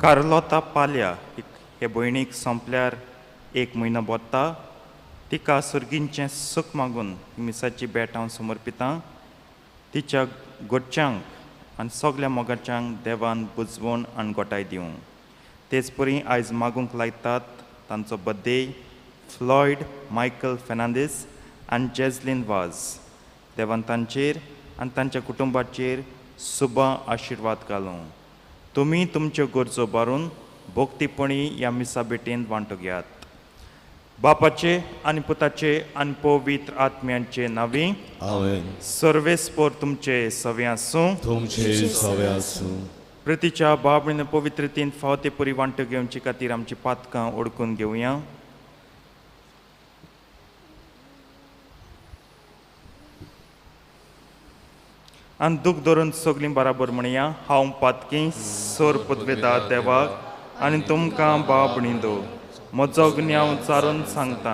कार्लोता पाल्या हे भयणीक संपल्यार 1 म्हयनो बोत्ता तिका सुर्गींचें सूख मागून मिसाची भेट हांव समर्पितां तिच्या गोडच्यांक आनी सगल्या मोगाच्यांक देवान बुजवण आनी गोटाय दिवं तेच परी आयज मागूंक लायतात तांचो बड्डे फ्लॉयड मायकल फेर्नांडीस आनी जेझलीन वाज देवान तांचेर आनी तांच्या कुटुंबाचेर सुबां आशिर्वाद घालूं तुमी तुमच्यो गरजो बारून भोक्तीपणी ह्या मिसा भेटेंत वांटो घेयात बापाचे आनी पुताचे आनी पवित्र आत्म्यांचे नांवी आमेन. सर्वेस्पोर तुमचे सवे आसूं तुमचे सवे आसूं. प्रतीच्या बाबळीन पवित्रतेन फावते परी वांटो घेवचे खातीर आमची पातकां ओळखून घेवया आनी दूख धरून सगलीं बराबर म्हणया हांव पातकी सोर पदवेदार देवाक आनी तुमकां भाव भणिंदो म्हजो गुन्यांव चारून सांगता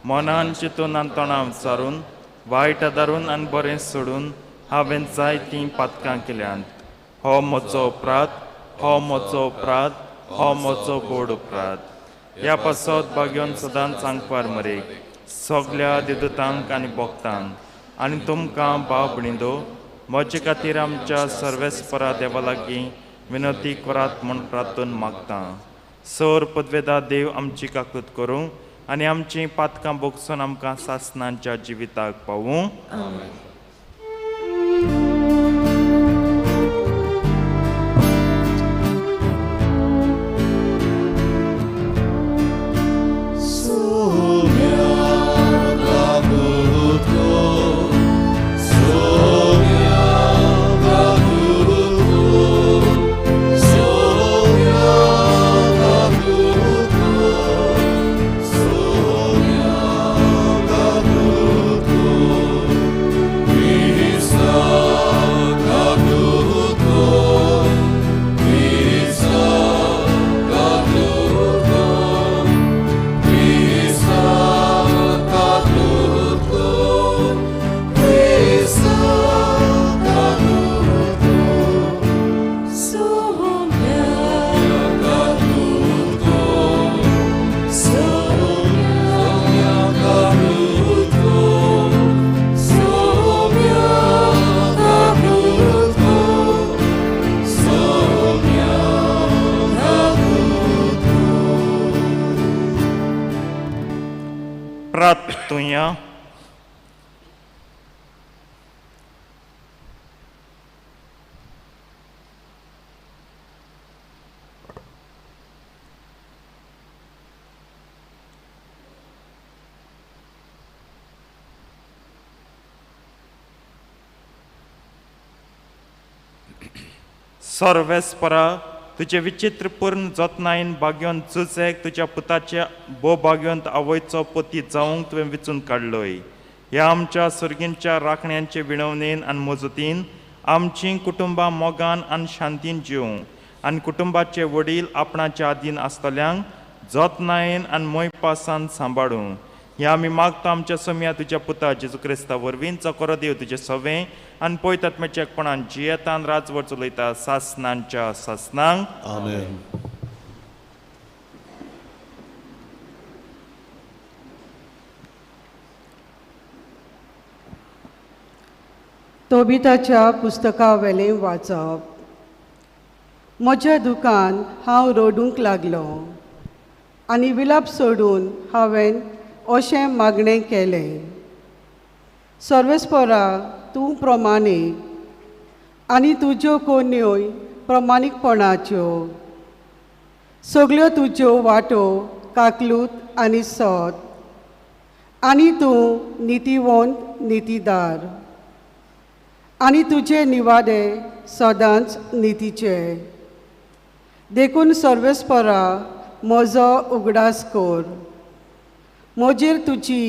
मनान चिंतून आनी तोंडां विचारून वायट आदारून आनी बरें सोडून हांवें जायतीं पातकां केल्यांत हो म्हजो अपराध हो म्हजो अपराध हो म्हजो गोड अपराध ह्या पासत बागेवन सदांच सांगपार मरे सगल्या दिदूतांक आनी भोगतांक आनी तुमकां भाव भणिंदो म्हजे खातीर आमच्या सर्वेस्परा देवा लागीं विनंती करात म्हूण प्रार्थून मागता सर पदवेदार देव आमची काकूत करूं आनी आमची पातकां भोगसून आमकां सासणांच्या जिविताक पावूं प्रार्थूया सर्वेस्परा तुजे विचित्रपूर्ण जतनायेन बागेवन चुजेक तुज्या पुताच्या भोव बागेवंत आवयचो पती जावंक तुवें विचून काडलोय ह्या आमच्या सुर्गींच्या राखण्यांचे विणवणेन आनी मजतीन आमचीं कुटुंबां मोगान आनी शांतीन जिवूं आनी कुटुंबाचे वडील आपणाच्या आदीन आसतल्यांक जतनायेन आनी मोयपासान सांबाळूं हें आमी मागता आमच्या समिया तुज्या पुता जेजू क्रिस्ता वरवीं चकोरो देव तुजे सवें आनी पयतात्म्याच्या एकपणान जियेतान राजवट चलयता सासनांच्या सासनांक आमेन. तोबिताच्या पुस्तका वेलें वाचप. म्हज्या दुकान हांव रोडूंक लागलो आनी विलाप सोडून हांवें अशें मागणें केलें. सर्वेस्परा तूं प्रमाणीक आनी तुज्यो कोन्योय प्रमाणीकपणाच्यो. सगल्यो तुज्यो वाटो काकलूत आनी सत आनी तूं नितीवंत नितीदार आनी तुजे निवाडे सदांच नितीचे. देखून सर्वेस्परा म्हजो उगडास कर. म्हजेर तुजी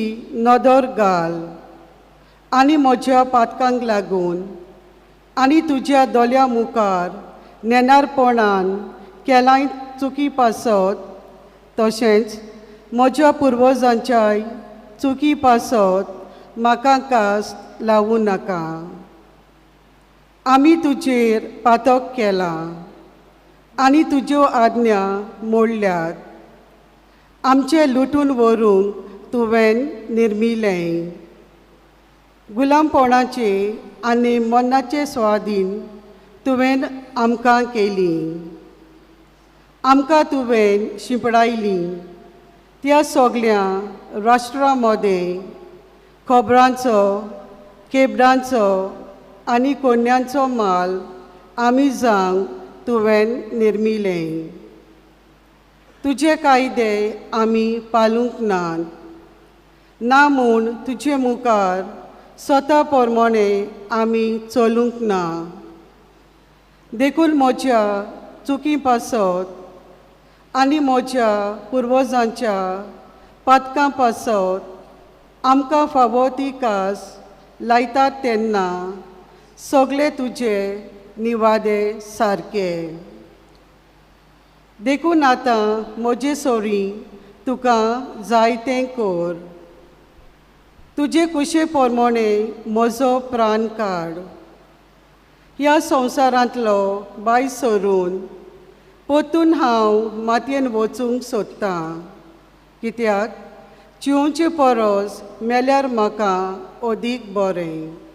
नदर घाल आनी म्हज्या पातकांक लागून आनी तुज्या दोल्या मुखार नेनारपणान केलांय चुकी पासत तशेंच म्हज्या पुर्वजांच्याय चुकी पासत म्हाका कास्त लावूं नाका. आमी तुजेर पातक केलां आनी तुज्यो आज्ञा मोडल्यात. आमचे लुटून व्हरूंक तुवें निर्मिलें. गुलामपणाचे आनी मन्नाचे स्वाधीन तुवें आमकां केलीं. आमकां तुवें शिंपडायलीं त्या सगळ्या राष्ट्रां मदें खोबरांचो केबडांचो आनी कोन्यांचो माल आमी जावंक तुवें निर्मिलें. तुजे कायदे आमी पालूंक नात ना म्हूण तुजे मुखार स्वता पोरमोणे आमी चलूंक ना. देखून म्हज्या चुकी पासत आनी म्हज्या पुर्वजांच्या पातकां पासत आमकां फावो ती कास लायतात तेन्ना सगळे तुजे निवाडे सारके. देखून आतां म्हजे सोरी तुका जाय तें कर. तुजे कुशे पोरमोणे म्हजो प्राण काड. ह्या संवसारांतलो बाय सोरून पोतून हांव मातयेन वचूंक सोदतां. कित्याक जिवचे परस मेल्यार म्हाका अदीक बरें.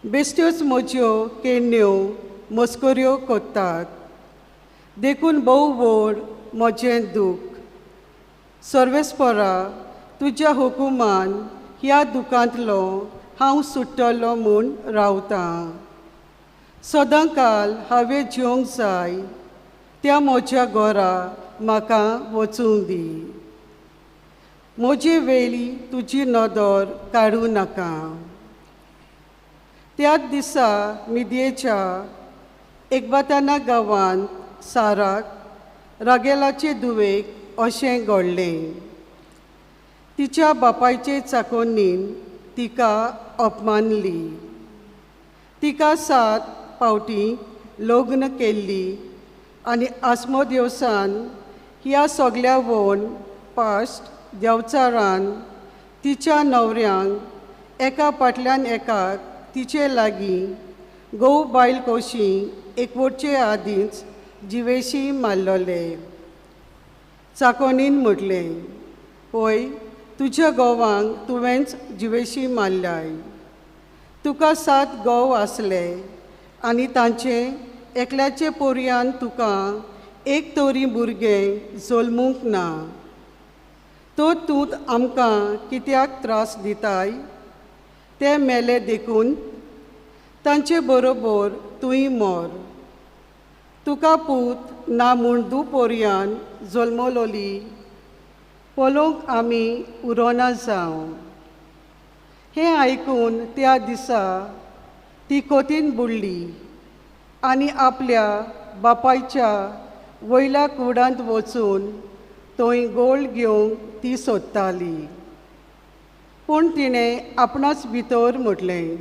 बेश्त्योच म्हज्यो केण्यो मस्कऱ्यो कोत्तात. देखून भोव व्हड म्हजें दूख. सर्वेस्परा तुज्या हुकुमान ह्या दुखांतलो हांव सुट्टलो म्हूण रावतां. सदां काल हांवें जिवंक जाय त्या म्हज्या घरा म्हाका वचूंक दी. म्हजे वेली तुजी नदर काडूं नाका. त्याच दिसा मिदयेच्या एकबाताना गांवांत साराक रागेलाचे दुवेक अशें घडलें. तिच्या बापायचे चाकोनीन तिका अपमानली. तिका 7 फावटी लग्न केल्ली आनी आस्मोदेवसान ह्या सगळ्या वोन पाश्ट देंवचारान तिच्या न्हवऱ्यांक एका फाटल्यान एकाक तिचे लागीं घोव बायल कोशी एकवटचे आदींच जिवेशी मारलोले. चाकोनीन म्हटलें, पळय तुज्या घोवांक तुवेंच जिवेशी मारल्याय. तुका 7 घोव आसले आनी तांचे एकल्याचे पोरयान तुका एक तरी भुरगें जल्मूंक ना. तो तूं आमकां कित्याक त्रास दिताय? ते मेले देखून तांचे बरोबर तुंय मोर. तुका पूत ना म्हूण पोरयान जल्मलोली पळोवंक आमी उरोना जावं. हें आयकून त्या दिसा ती खोतीन बुडली आनी आपल्या बापायच्या वयल्या कुडांत वचून थंय गोळ घेवंक ती सोदताली. पूण तिणें आपणाच भितर म्हटलें,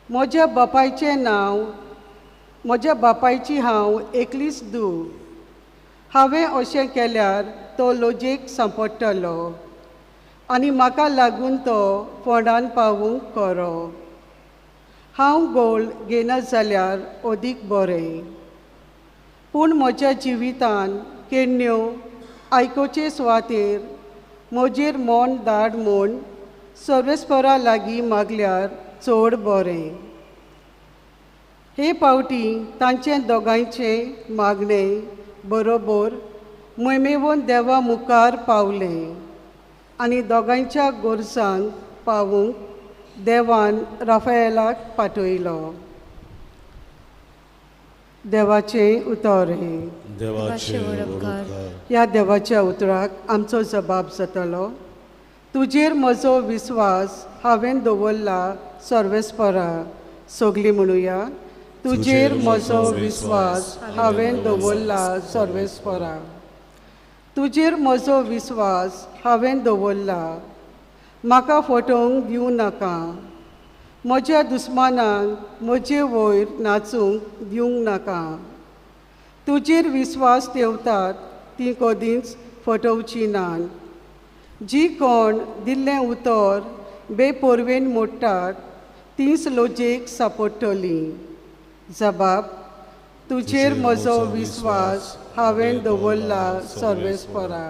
म्हज्या बापायचें नांव म्हज्या बापायची हांव एकलीच धूव. हांवें अशें केल्यार तो लॉजेक सांपडटलो आनी म्हाका लागून तो फोंडान पावूंक करो. हांव गोल्ड घेयना जाल्यार अदीक बरें. पूण म्हज्या जिवितान केण्यो आयकोचे सुवातेर म्हजेर मोन धाड म्हूण सर्वेस्परा लागीं मागल्यार चड बरें. हे पावटी तांचे दोगांयचें मागणें बरोबर मैमेवून देवा मुखार पावलें आनी दोगांयच्या गोरजांक पावूंक देवान राफाएलाक पाठयलो. देवाचें उतोरें. देवाचे वडकार ह्या देवाच्या उतराक आमचो जबाब जातलो. तुजेर म्हजो विस्वास हांवें दवरला सर्वेस्परा. सगळीं म्हणुया. तुजेर म्हजो विस्वास हांवें दवरला सर्वेस्परा. तुजेर म्हजो विस्वास हांवें दवरला. म्हाका फटोवंक दिवं नाका. म्हज्या दुस्मानांक म्हजे वयर नाचूंक दिवंक नाका. तुजेर विस्वास ठेवतात तीं कदींच फटोवचीं नात. जी कोण दिल्लें उतर बेपरवेन मोडटात तींच लॉजेक सांपडटलीं. जबाब. तुजेर म्हजो विस्वास हांवें दवरला सर्वेस्परा.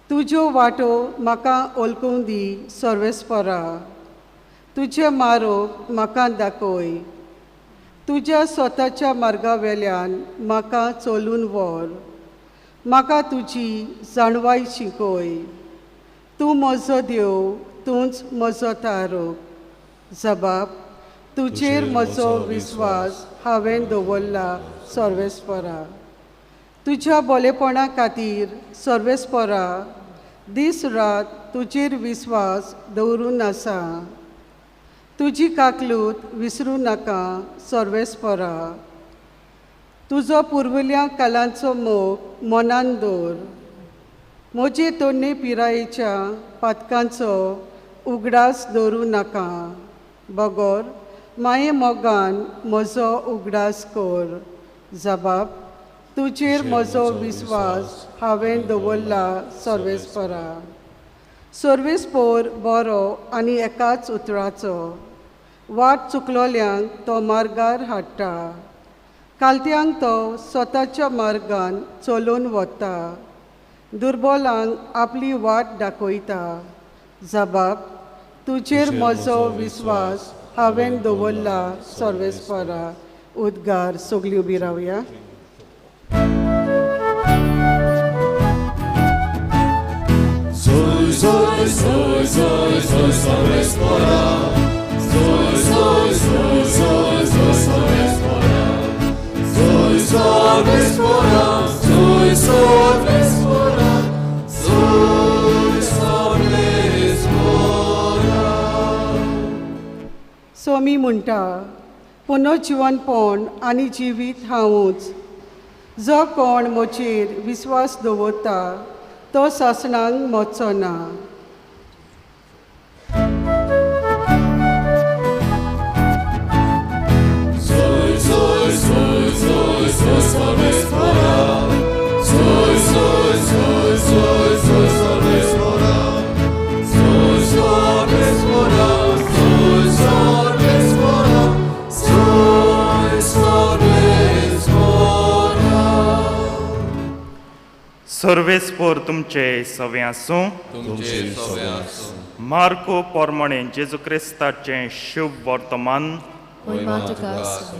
तुज्यो वाटो म्हाका ओळखूंक दी सर्वेस्परा. तुजे मारोग म्हाका दाखय. तुज्या स्वताच्या मार्गा वेल्यान म्हाका चलून व्हर. म्हाका तुजी जाणवाय शिकय. तूं म्हजो देव, तूंच म्हजो तारूक. जबाब. तुजेर म्हजो विस्वास हांवें दवरला सर्वेस्परा. तुज्या बोलेपणा खातीर सर्वेस्परा दीस रात तुजेर विस्वास दवरून आसा. तुजी काकलूत विसरूं नाका सर्वेस्परा. तुजो पुर्विल्ल्या कालांचो मोग मनान दवर. म्हजे तोरणे पिरायेच्या पातकांचो उगडास दवरूं नाका. बगोर माये मोगान म्हजो उगडास कर. जबाब. तुजेर म्हजो विस्वास हांवें दवरला सर्वेस्परा. सर्वेस्पोर बरो आनी एकाच उतराचो. वाट चुकलोल्यांक तो मार्गार हाडटा. कालत्यांक तो स्वताच्या मार्गान चलून वता. दुर्बलांक आपली वाट दाखयता. जबाब. तुजेर म्हजो विस्वास हांवें दवरला सर्वेस्परा. उद्गार. सगळीं उबी रावया. Soy, soy, soy, soy, soy सर्वेस्परा. Soy, soy, soy, soy, soy सर्वेस्परा. Soy सर्वेस्परा. Soy सर्वेस्परा. Soy सर्वेस्परा. Somi म्हणटा. पुनर्जीवनपण आनी जिवीत हांवूच. जो कोण म्हजेर विस्वास दवरता तो सासणांक मोडचो ना. Soy, soy, soy, soy, soy सर्वेस्परा. Soy, soy, soy, soy, soy सर्वेस्परा. Soy सर्वेस्परा. Soy सर्वेस्परा. Soy सर्वेस्परा. सर्वेस्पोर तुमचे सवे आसूं. तुमचे सवे आसूं. मार्को पोरमणे जेजू क्रिस्ताचें शुभ वर्तमान. महिमा तुका आसूं.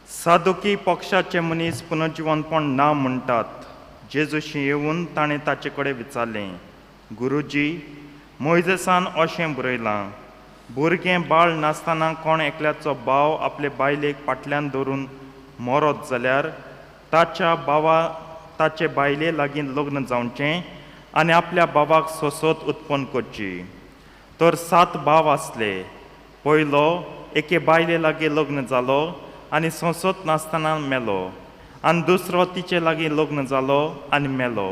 सादुकी पक्षाचे मनीस पुनर्जीवनपण ना म्हणटात. जेजूशी येवन ताणें ताचे कडेन विचारलें. गुरुजी, मोइजेसान अशें बरयलां. भुरगें बाळ नासतना कोण एकल्याचो भाव आपले बायलेक फाटल्यान धरून मरत जाल्यार ताच्या भावा ताचे बायले लागीं लग्न जावचें आनी आपल्या भावाक सोसोत उत्पन्न करची. तर 7 भाव आसले. पयलो एके बायले लागीं लग्न जालो आनी सोसोत नासतना मेलो. आनी दुसरो तिचे लागीं लग्न जालो आनी मेलो.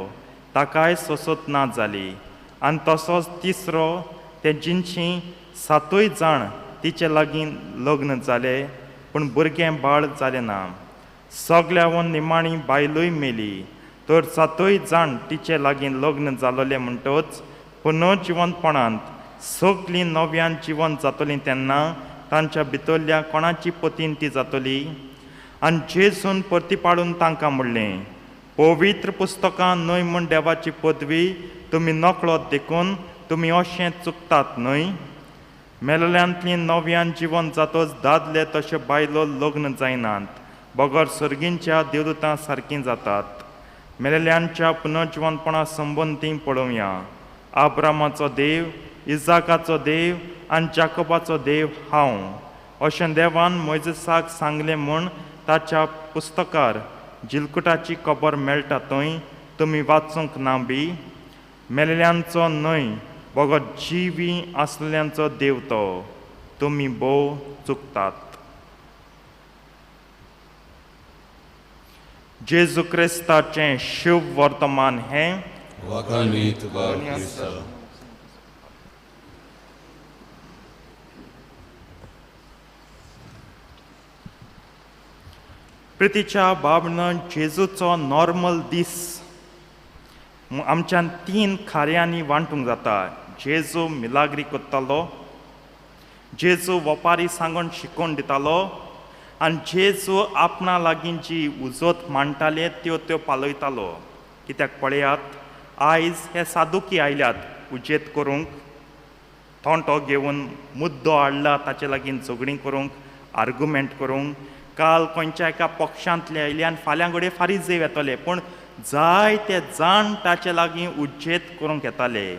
ताकाय सोसोत ना जाली. आनी तसोच तिसरो ते जिनशी 7 जाण तिचे लागीं लग्न जाले पूण भुरगें बाळ जालें ना. सगल्यावन निमाणी बायलोय मेली. तर सातूय जाण तिचे लागीं लग्न जालोलें म्हणटच पुनर्जिवंतपणांत सगलीं नव्यान जिवन जातलीं तेन्ना तांच्या भितरल्या कोणाची पतीन ती जातली. आनी जेजून परती पाडून तांकां म्हणलें, पवित्र पुस्तकांत न्हय म्हूण देवाची पदवी तुमी नकळत देखून तुमी अशें चुकतात न्हय. मेलल्यांतलीं नव्यान जिवन जातच दादले तशे बायलो लग्न जायनात, बगर सर्गींच्या देवदूतां सारकीं जातात. मेलल्यांच्या पुनर्जिवंतपणा संबंदी पळोवया. आब्रामाचो देव, इजाकाचो देव आनी जाकोबाचो देव हांव अशें देवान मोइजेसाक सांगलें म्हूण ताच्या पुस्तकार जिलकुटाची खबर मेळटा थंय तुमी वाचूंक ना बी. मेलल्यांचो न्हय बगो जिवी आसलेल्यांचो देव तो. तुमी भोव चुकतात. जेजू क्रिस्ताचें शुभ वर्तमान हें वखाणी तुका क्रिस्ता. प्रितीच्या बाबनं जेजूचो नॉर्मल दीस आमच्यान 3 कार्यांनी वांटूंक जाता. जेजू मिलाग्री कोत्तालो, जेजू वपारी सांगून शिकोवन दितालो आनी जेजू आपणा लागीं जी उजत मांडटाले त्यो पालयतालो. कित्याक पळयात, आयज हे सादुकी आयल्यात उजेत करूंक, थोंटो घेवन मुद्दो हाडला ताचे लागीं झगडीं करूंक, आर्ग्युमेंट करूंक. काल खंयच्या एका पक्षांतले आयले आनी फाल्यां घडये फारीजेव येतले, पूण जाय ते जाण ताचे लागीं उज्जेत करूंक येताले.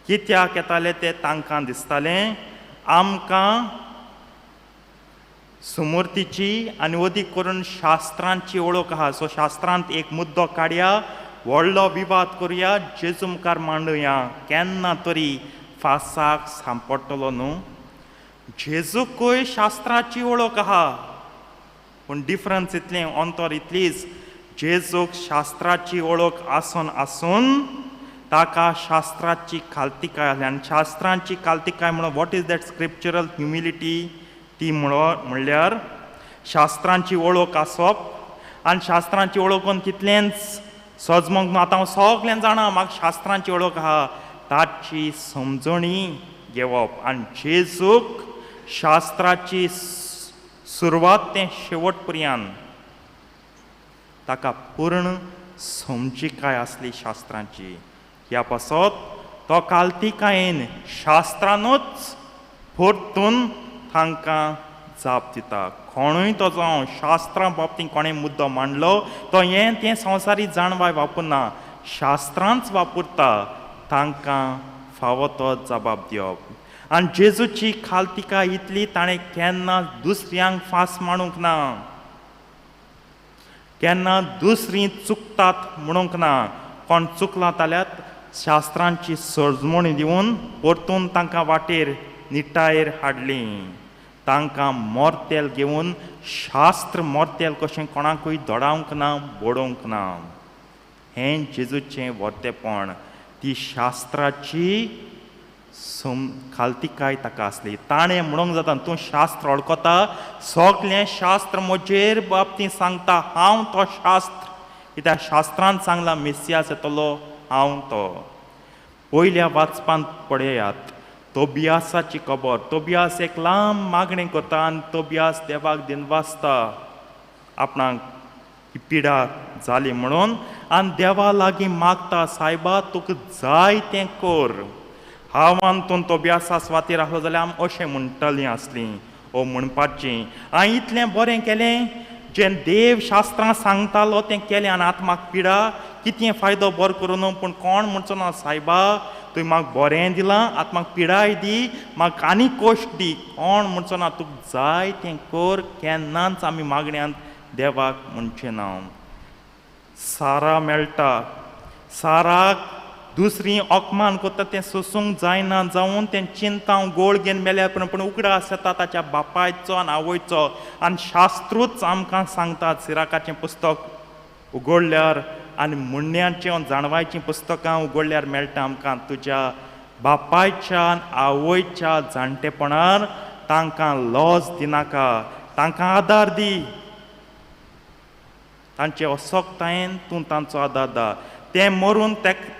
कित्याक येताले ते तांकां दिसतालें आमकां सुमूर्तीची आनी अदीक करून शास्त्रांची वळख आहा, सो शास्त्रांत एक मुद्दो काडया, व्हडलो विवाद करुया, जेजू मुखार मांडुया, केन्ना तरी फासाक सांपडटलो न्हू. जेजूकूय शास्त्राची वळख आहा, पूण डिफरन्स इतलें, अंतर इतलीच, जेजूक शास्त्राची वळख आसून ताका शास्त्राची खालतिकाय आसली. आनी शास्त्रांची खालतिकाय म्हणून what is that scriptural humility, ती म्हणल्यार शास्त्रांची वळख आसप. आनी शास्त्रांची वळखून तितलेंच सजमोग न्हू. आतां हांव सगळें जाणा, म्हाका शास्त्रांची वळख आहा, ताची समजणी घेवप. आनी जेजूक शास्त्राची सुरवात ते शेवट पर्यंत ताका पूर्ण समजिकाय आसली शास्त्रांची. ह्या पासत तो खालतिकायेन शास्त्रानूच परतून तांकां जाप दिता. कोणूय तो जावं शास्त्रां बाबतींत कोणें मुद्दो मांडलो तो हें तें संवसारी जाणवाय वापरना, शास्त्रांच वापरता, तांकां फावो तो जबाब दिवप. आनी जेजूची खालतिकाय इतली, ताणें केन्ना दुसऱ्यांक फास मारूंक ना, केन्ना दुसरीं चुकतात म्हणूंक ना. कोण चुकला जाल्यार शास्त्रांची सर्जमणी दिवन परतून तांकां वाटेर निटायेर हाडली. तांकां मोर्तेल घेवन शास्त्र मोर्तेल कशें कोणाकूय दोडावंक ना, बोडोवंक ना. हें जेजूचें वर्तेपण. ती शास्त्राची खालतिकाय ताका आसली. ताणें म्हणूंक जाता, तूं शास्त्र वळखता, सगलें शास्त्र म्हजेर बाबतींत सांगता, हांव तो शास्त्र. कित्याक शास्त्रांत सांगला मेसियास येतलो, हांव तो. पयल्या वाचपांत पळयात तोबियासाची खबर. तोबियास एक लांब मागणी करता आनी तोबियास देवाक दिनवासता आपणाक ही पिडा जाली म्हणून, आनी देवा लागीं मागता, सायबा तुका जाय तें कर. हांवान तूं तोबियासा सुवातेर आसलो जाल्यार आमी अशें म्हणटलीं आसलीं ओ म्हणपाचीं. हांवें इतलें बरें केलें, जें देव शास्त्रां सांगतालो तें केलें, आनी आतां म्हाका पिडा, कितें फायदो बरो करून. पूण कोण म्हणचो ना, सायबा तुवें म्हाका बरें दिलां, आतां म्हाका पिडाय दी, म्हाका आनी कश्ट दी. कोण म्हणचो ना, तुका जाय तें कर. केन्नाच आमी मागण्यांत देवाक म्हणचें ना. सारा मेळटा, साराक दुसरीं अकमान करता तें सोसूंक जायना जावन तें चिंताव गोळ घेवन मेल्यार पूण उगडास येता ताच्या बापायचो आनी आवयचो. आनी शास्त्रूच आमकां सांगतात, सिराकाचें पुस्तक उगडल्यार आनी मुंड्याचें जाणवायचीं पुस्तकां उगडल्यार मेळटा आमकां, तुज्या बापायच्या आनी आवयच्या जाणटेपणान तांकां लॉस दिनाका, तांकां आदार दी तांचे असोकतायेन तूं तांचो आदार दा ते मरून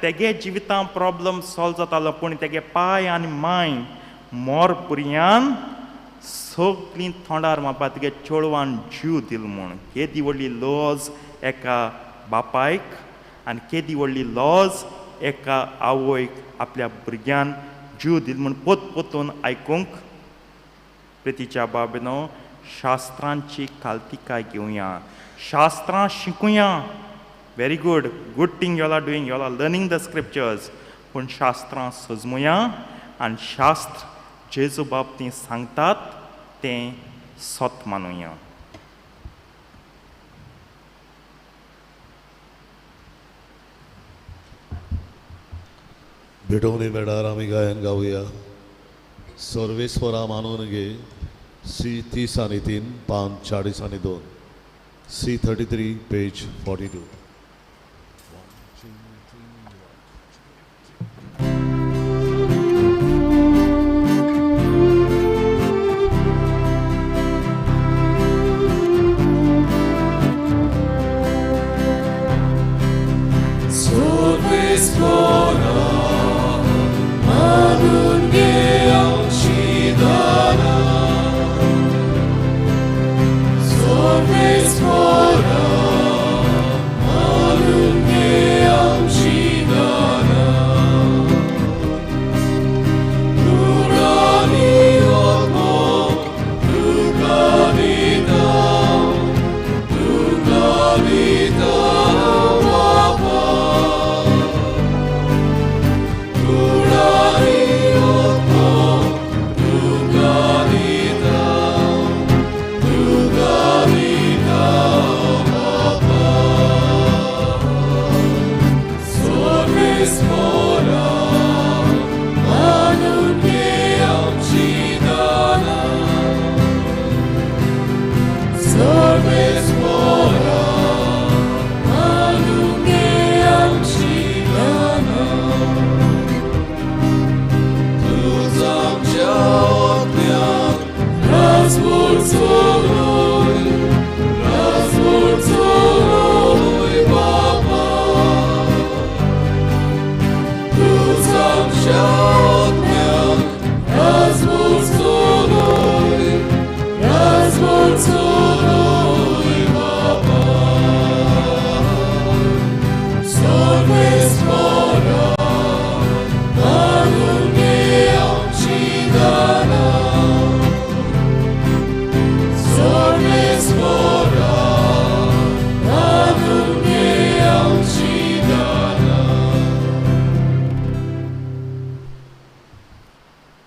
तेगे जिवितां प्रॉब्लम सॉल्व जातालो पूण तेगे पाय आनी माय मोर पुरयान सगळीं तोंडार मारपा तेगे चेडवान जीव दिल म्हूण केदी व्हडली लॉज एका बापायक आनी केदी व्हडली लॉज एका आवयक आपल्या भुरग्यान जीव दिल म्हूण पोतून आयकूंक प्रितीच्या बाबनो शास्त्रांची काल्तिकाय घेवया शास्त्रां शिकुया very good thing you are doing you are learning the scriptures पूण शास्त्रां सजमुया आनी शास्त्र जेजू बाबतींत सांगतात तें सत मानुया भेटवणी मेळार आमी गायन गावया सर्वेस्वरा मानून घे C30 आणि 3 पान 40 आणि 2 C33 पेज 42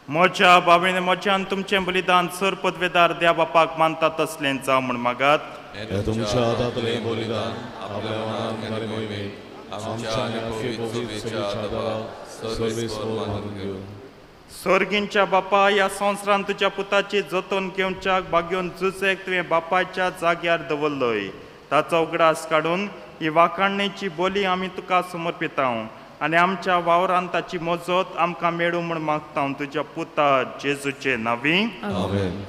मोच्या बाबळीने मोच्यान तुमचें बलिदान सर पदवेदार देवा बापाक मानतात तसलें जावं म्हूण मागात हे तुमच्या हातांतलें बलिदान आपल्या मनान घाले मोहिमेक आमच्या आनी पवित्र सभेच्या आदाराक सर्वेस्वर मानून घेवं स्वर्गींच्या बापा ह्या संवसारांत तुज्या पुताची जतन घेवच्याक बागेवन झुजेक तुवें बापाच्या जाग्यार दवरलोय ताचो उगडास काडून ही वाखाणणेची बोली आमी तुका समर्पिता आनी आमच्या वावरांत ताची मजत आमकां मेळूं म्हूण मागता तुज्या पुता जेजूचे नांवी आमेन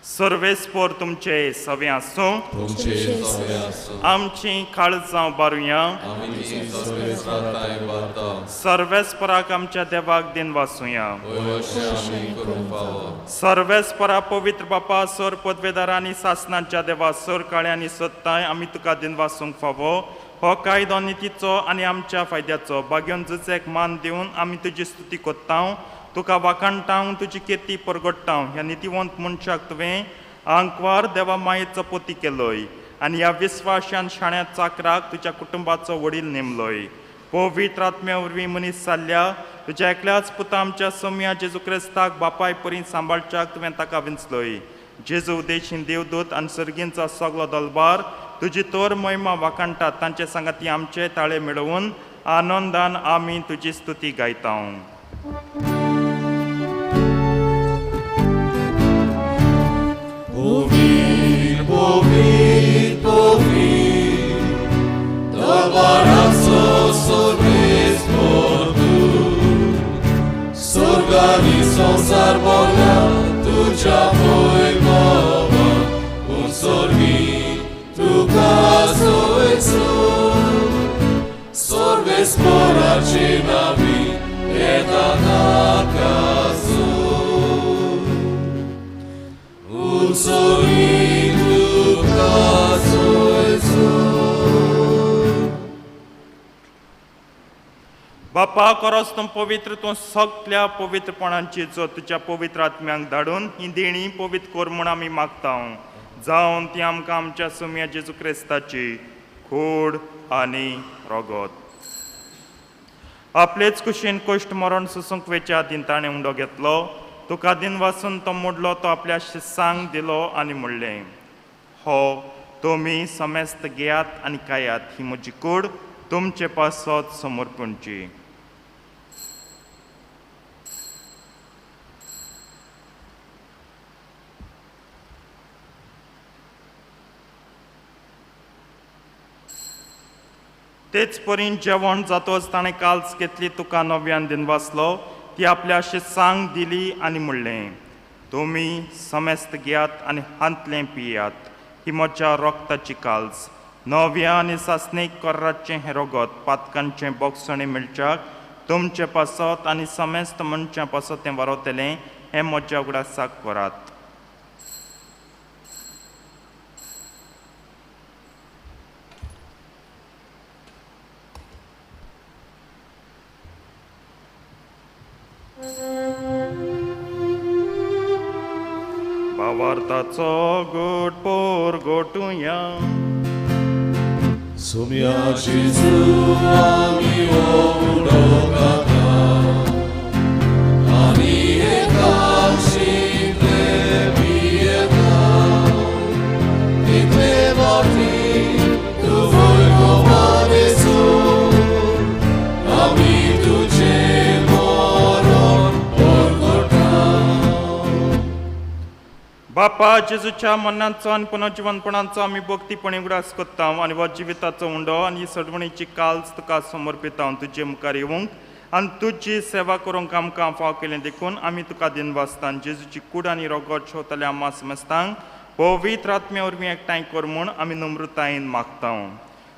सर्वेस्पोर तुमचे सवे आसूं तुमचे सवे आसूं आमची काळजां बारुया आमची सर्वेस्वराताय वार्ता सर्वेस्पराक आमच्या देवाक दिन वासुया अशें आमी करूंक फावो सर्वेस्परा पवित्र बापा सर पदवेदारांनी सासणांच्या देवा सर काळ्यांनी सत्ताय आमी तुका दिन वासूंक फावो हो कायदो नितीचो आनी आमच्या फायद्याचो बागेवन झुजेक मान दिवन आमी तुजी स्तुती कोत्ता तुका वाखाणटा तुजी किर्ती परगट्टा ह्या नितीवंत मनशाक तुवें आंकवार देवा मायेचो पोती केलोय आनी ह्या विस्वाशान शाण्या चाकराक तुज्या कुटुंबाचो वडील नेमलोय पवित्र आत्म्या वरवीं मनीस जाल्ल्या तुज्या एकल्याच पुता आमच्या सौम्या जेजू क्रिस्ताक बापाय परी सांबाळच्याक तुवें ताका विंचलोय जेजू उदेशीन देवदूत आनी सर्गींचो सगळो दलबार तुजी तोर महिमा वाखाणटात तांचे सांगाती आमचे ताळे मेळोवन आनंदान आमी तुजी स्तुती गायता Povir, povir, povir, dovaraco sorvespor tu, sorgani są zarbona, tudzia बापा खरोच तूं पवित्र, तूं सगल्या पवित्रपणांची जो तुज्या पवित्र आत्म्यांक धाडून ही देणी पवित्र कोर म्हूण आमी मागता जावन ती आमकां आमच्या सुम्या जेजू क्रिस्ताची खूड आनी रगत आपलेच कुशीन कश्ट मरण सुसूंक वेच्या दिन ताणें उंडो घेतलो तुका दिन वाचून तो मोडलो तो आपल्या शिस्सांक दिलो आनी म्हणलें हो तुमी समेस्त घेयात आनी खायात ही म्हजी कूड तुमचे पासत समर्पणची तेच परीन जेवण जातोच ताणें काल्स घेतली तुका नव्यान दिन वाचलो ती आपल्या शिस्सांक दिली आनी म्हणलें तुमी समेस्त घेयात आनी हांतलें पियात ही म्हज्या रक्ताची काल्स नव्या आनी सासणीक कर्राचें हें रगत पातकांचें बोगसणें मिळच्याक तुमचे पासत आनी समेस्त मनशां पासत तें वारयतलें हें म्हज्या उगडासाक करात भावार्थाचो गोड पोर गोटुया सुम्या जेजू आमी हो उडो घाता आनी एकाशींतले पियेता तितले फावटी तूं वैभवान येसू आमी तुजें मरण परगटा बापा जेजूच्या मरणाचो आनी पुनर्जीवनपणाचो आमी भक्तीपणी उगडास कोत्ता आनी हो जिविताचो उंडो आनी सडवणीची काल्स तुका समर्पिता तुजे मुखार येवंक आनी तुजी सेवा करूंक आमकां फाव केलें देखून आमी तुका दिन वाचता जेजूची कूड आनी रगत शेवतल्या आम्हा समस्तांक पवित्र आत्म्या वरवीं एकठांय कर म्हूण आमी नम्रतायेन मागता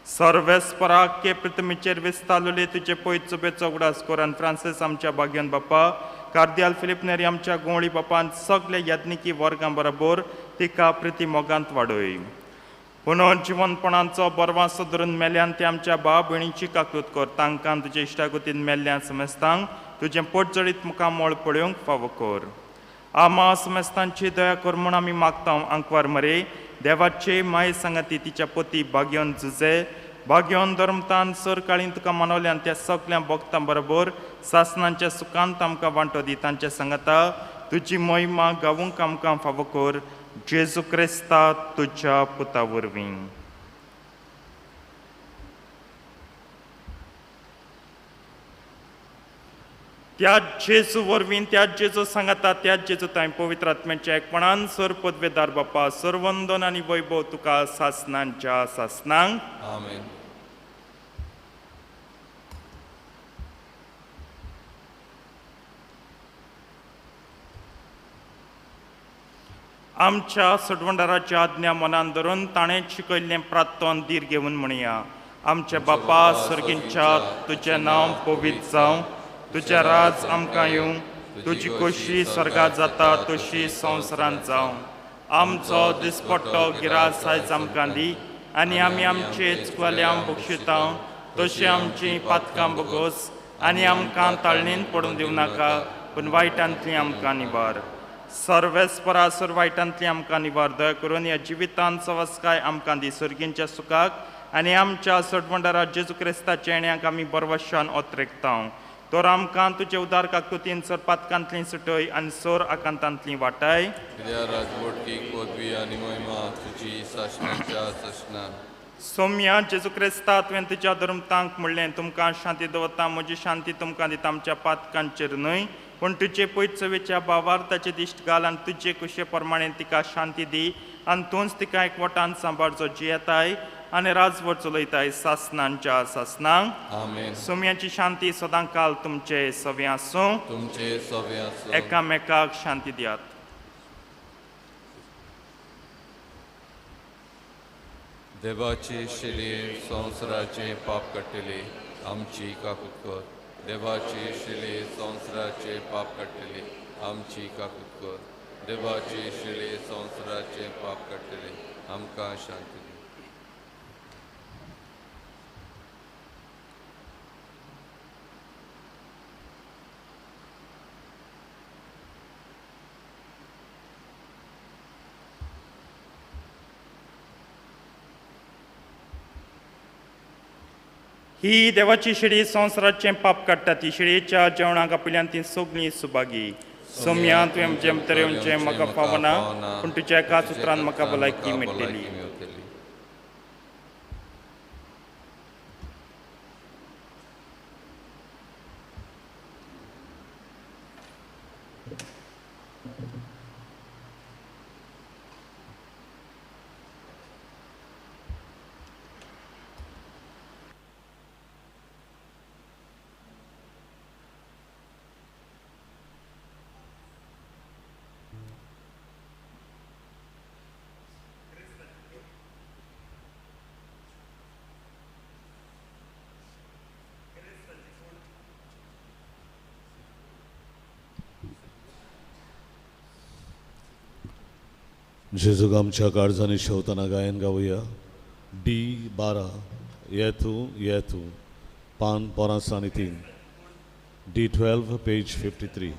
सर्वेस्पराक के पृथ्वीचेर विस्तारलेले तुजे पयत चुबेचो उगडास कर आनी फ्रांसीस आमच्या भाग्यन बापा कार्दियाल फिलिप नेरी आमच्या गोवळी बापान सगळे याज्ञिकी वर्गां बरोबर तिका प्रिती मोगांत वाडय पुनर्जीवनपणाचो बरवासो धरून मेल्यान ते आमच्या भाव भयणीची काकूत कर तांकां तुजे इश्टागतीन मेल्ल्या समेस्तांक तुजें पोटजडीत मुखार मोळ पळोवंक फावो कर आमा समेस्तांची दया कर म्हूण आमी मागता आंकवार मरे देवाचे माय सांगाती तिच्या पती भाग्योन झुजे भाग्योन धर्मतान सर काळीन तुका मनवल्यान त्या सगळ्या भक्तां बरोबर सासनांच्या सुखांत आमकां वांटो दी तांच्या सांगाता तुजी महिमा गावूंक आमकां फावो कर जेजू क्रिस्ता तुज्या पुता वरवीं त्या जेजू वरवीं त्या जेजू सांगाता त्या जेजू ताई पवित्र आत्म्याच्या एकपणान सर पदवेदार बापा सर्वंदन आनी वैभव तुका सासनांच्या सासनांक आमेन आमच्या सडवंडाराची आज्ञा मनान धरून ताणें शिकयल्लें प्रार्थन धीर घेवन म्हणया आमचे बापा सर्गींच्या तुजें नांव पवित्र जावं तुजें राज आमकां येवं तुजी खोशी स्वर्गांत जाता तशी संवसारांत जावं आमचो दिसपट्टो गिरास आयज आमकां दी आनी आमी आमचे चुकवाल्यांक बक्षिता तशी आमची पातकां बगोस आनी आमकां ताळणेन पडून दिवं नाका पूण वायटांतली आमकां निबार सर्वेस्परासुर वायटांतली आमकां निबार दया करून ह्या जिवितांत सवस्काय आमकां दी सर्गींच्या सुखाक आनी आमच्या सडवंडारा जेजू क्रिस्ताच्या येण्याक आमी बरवशान ओत्रेकता तर आमकां तुजे उदार काकुतीन सर पातकांतली सुटय आनी सर आकांतांतली वाटाय राजवटकी पदवी आनी महिमा तुजी सासणाच्या सासना सौम्या जेजू क्रिस्ता तुवें तुज्या धर्मतांक म्हणलें तुमकां शांती दवरता म्हजी शांती तुमकां दिता आमच्या पातकांचेर न्हय पूण तुजे पयत चवेच्या भावार ताचे दिश्ट घाल आनी तुजे कुशे प्रमाणे तिका शांती दी आनी तूंच तिका एकवटान सांबाळचो जियेताय आनी राजवट चलयताय सासनांच्या सासनांक आमेन सौम्याची शांती सदां काल तुमचे सवे आसूं तुमचे सवे आसूं एकामेकाक शांती दियात देवाची शिले संवसाराचे पाप कट्टले आमची काकूत कर देवाची शिले संवसाराचे पाप कट्टले आमची काकूत कर देवाची शिळे संवसाराचे पाप काडटले आमकां शांती दी. ही देवाची शिडी संवसाराचें पाप काडटा ती शिडयेच्या जेवणाक आपल्यान ती सगळीं सुभागी सोम्या तुवें आमचें तरेवचें म्हाका पावना पूण तुज्या एकाच उतरान म्हाका भलायकी मेळटली. जेजूक आमच्या काळजांनी शेवताना गायन गावया. D12 येतू पान 5 आणि 3 D12 पेज 53.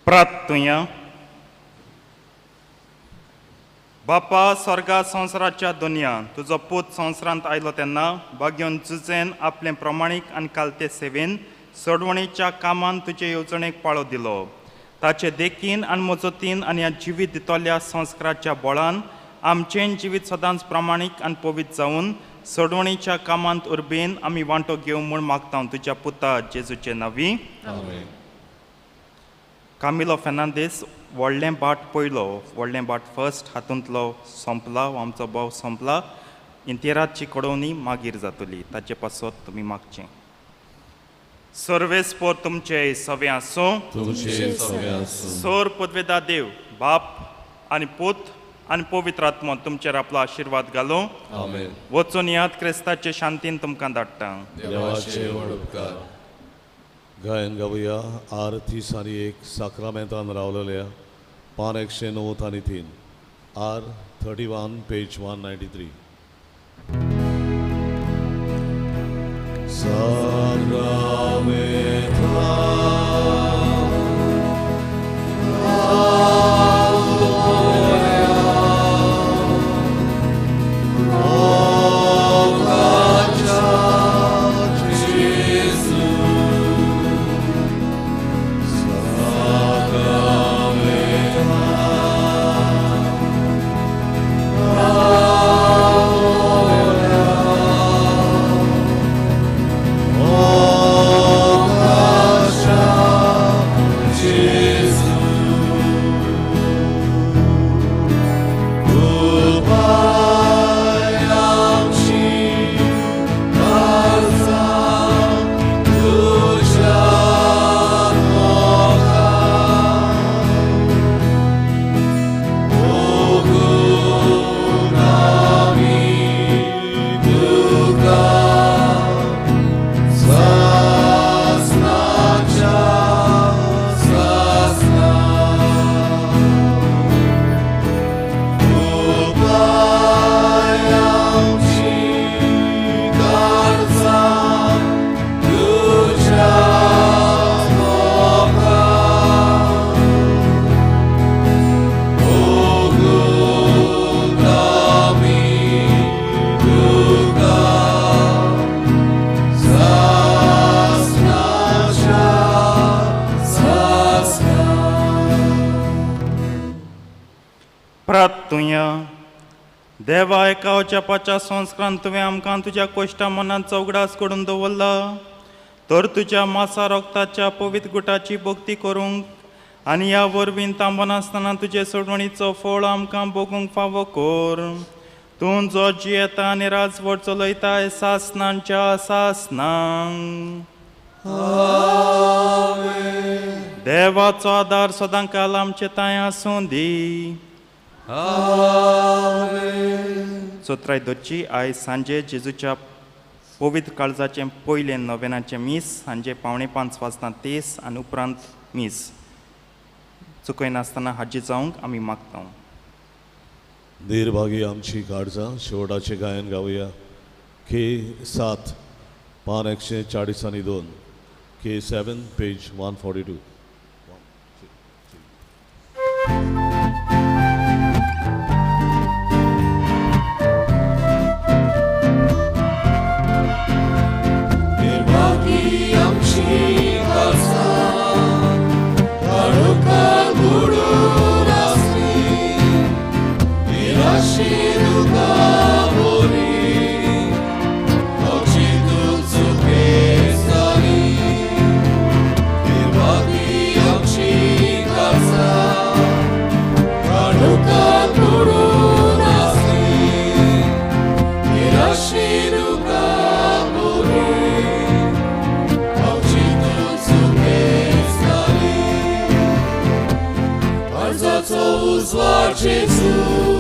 प्रार्थुया. बापा स्वर्गा संवसाराच्या दुनिया तुजो पूत संवसारांत आयलो तेन्ना बागेवन झुजेन आपले प्रमाणीक आनी कालते सेवेन सोडवणेच्या कामान तुजे येवजणेक पाळो दिलो. ताचे देखीन आनी मजतीन आनी ह्या जिवीत दितोल्या संस्काराच्या बळान आमचें जिवीत सदांच प्रामाणीक आनी पवित्र जावन सोडवणेच्या कामांत उर्बेन आमी वांटो घेवं म्हूण मागता तुज्या पुता जेजूचे नांवी. कामिलो फेर्नांदीस व्हडलें बाट पयलो व्हडलें बाट फर्स्ट हातूंतलो संपला आमचो भाव संपला. इंतेराची कडवणी मागीर जातली ताचे पासत तुमी मागचें सर्वेस्पोर तुमचे सवे आसूं तुमचे सवे आसूं सोर पदवेदा देव बाप आनी पूत आनी पवित्र आत्मा तुमचेर आपलो आशिर्वाद घालूं आमेन वचून याद क्रिस्ताचे शांतीन तुमकां धाडटा देवाचे व्हड उपकार गायन गावया R30 आणि 1 साक्रामेंतान रावलेल्या पान 109 आणि 3 R31 पेज 193 प्रार्थुया देवा एका वचपाच्या संस्कारान तुवें आमकां तुज्या कोश्टा मनात चौगडास करून दवरला तर तुज्या मासा रोगताच्या पवित्र गुटाची भक्ती करूंक आनी ह्या वरवीं तांबन आसतना तुजे सोडवणीचो फळ आमकां भोगूंक फावो कर तूं जो जियेता आनी राजवट चलयताय सासनांच्या सासनांक देवाचो आदार सदां काल आमचे ताय आसूं दी सोत्राय दोची आयज सांजे जेजूच्या पवित्र काळजाचें पयलें नोवेनाचें मीस सांजे 4:45 वाजता तेस आनी उपरांत मीस चुकयनासतना हाजी जावंक आमी मागता निर्भागी आमची काळजां शेवटाचे गायन गावया K7 पान 140 आणि 2 K7 पेज 142 Jezu